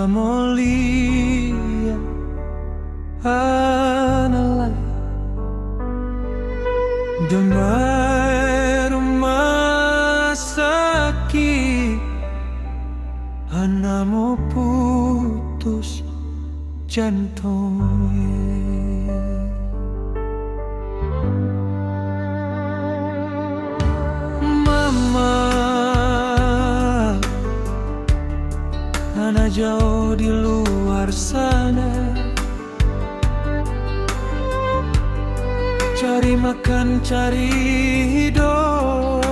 mulia analai damai rumah sakit anakmu putus jantungnya. Mama, anak jauh di luar sana, cari makan, cari hidup.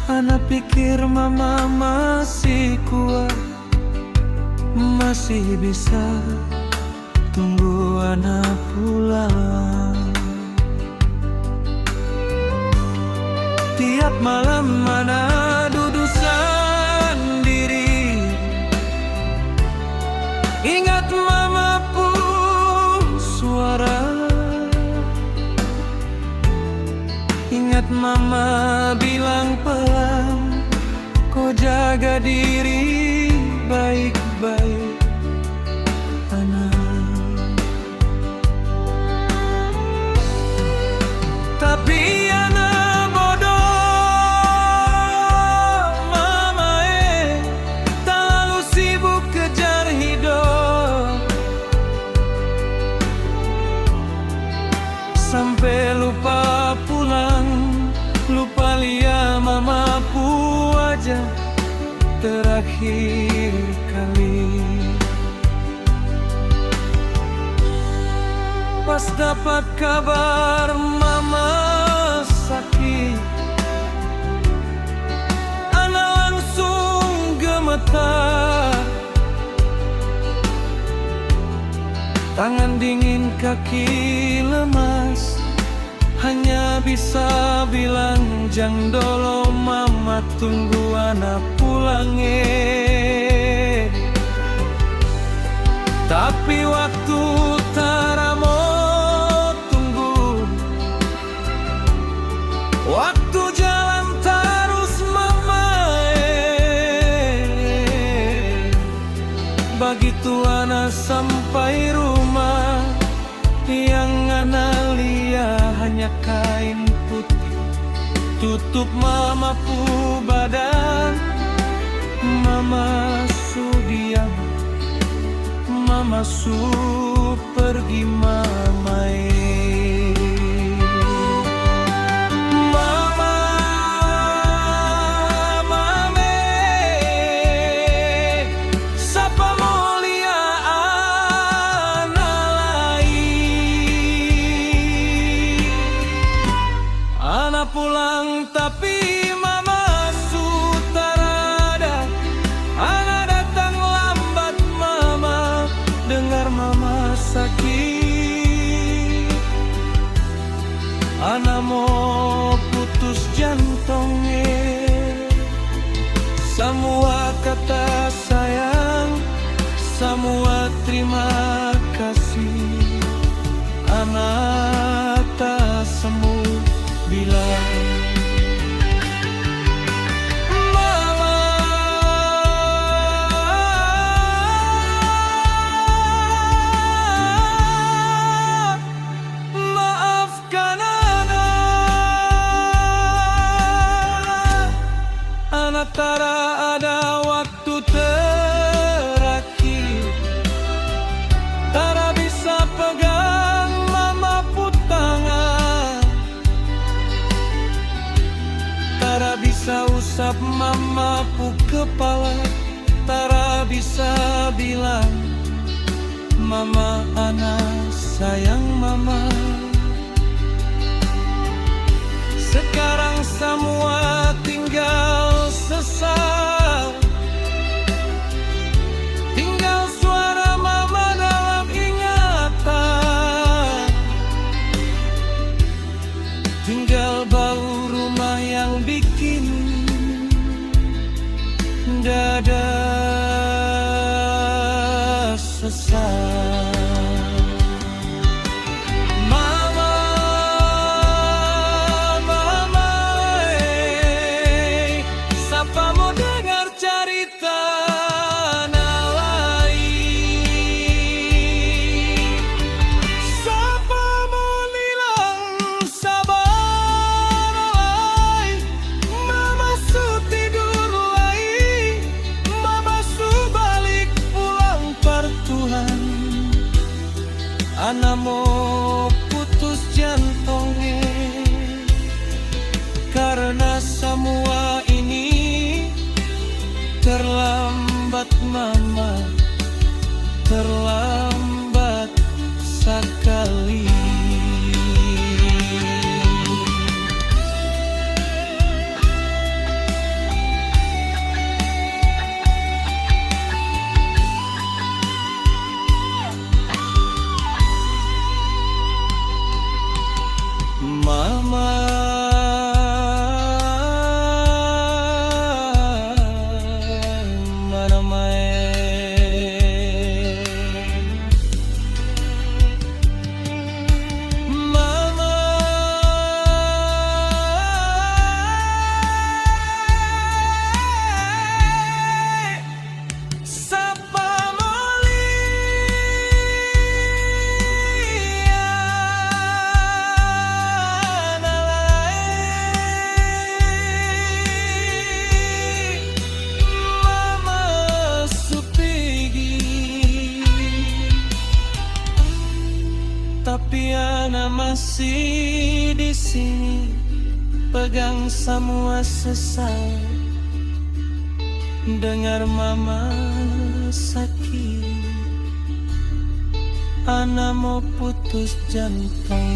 Anak pikir mama masih kuat, masih bisa tunggu anak pulang. Tiap malam anak duduk sendiri, ingat mama pun suara, ingat mama bilang pelan, kau jaga diri baik-baik anak. Tapi anak bodoh, mama terlalu sibuk kejar hidup, sampai lupa pulang, lupa lihat mama pu wajah terakhir kali. Pas dapat kabar mama sakit, anak langsung gemetar, tangan dingin, kaki lemas, hanya bisa bilang jang dolo mama tunggu anak pulangnya. Tapi waktu tara mau tunggu, waktu jalan terus mama. Begitu anak sampai rumah, yang anak lihat hanya kain putih tutup mama pu badan. Mama su diam, mama su pergi mama. Pulang tapi mama sutarada, anak datang lambat mama, dengar mama sakit, anak mau putus jantungnya. Semua kata sayang, semua terima kasih, anak tak sembuh bilang. Mama, maafkan anak tara ada waktu terakhir, tara bisa pegang mama pu tangan, tara bisa usap mama pu kepala, tara bisa bilang mama anak sayang mama. Sekarang semua tinggal sesal, tinggal suara mama dalam ingatan, tinggal bau rumah yang bikin dada sesal. Mama, siapa mau dengar cerita Karena semua ini terlambat mama, terlambat sekali. Mama, mana main? Mama, sapa tapi Ana masih di sini, pegang semua sesal. Dengar mama sakit, Ana mau putus jantung.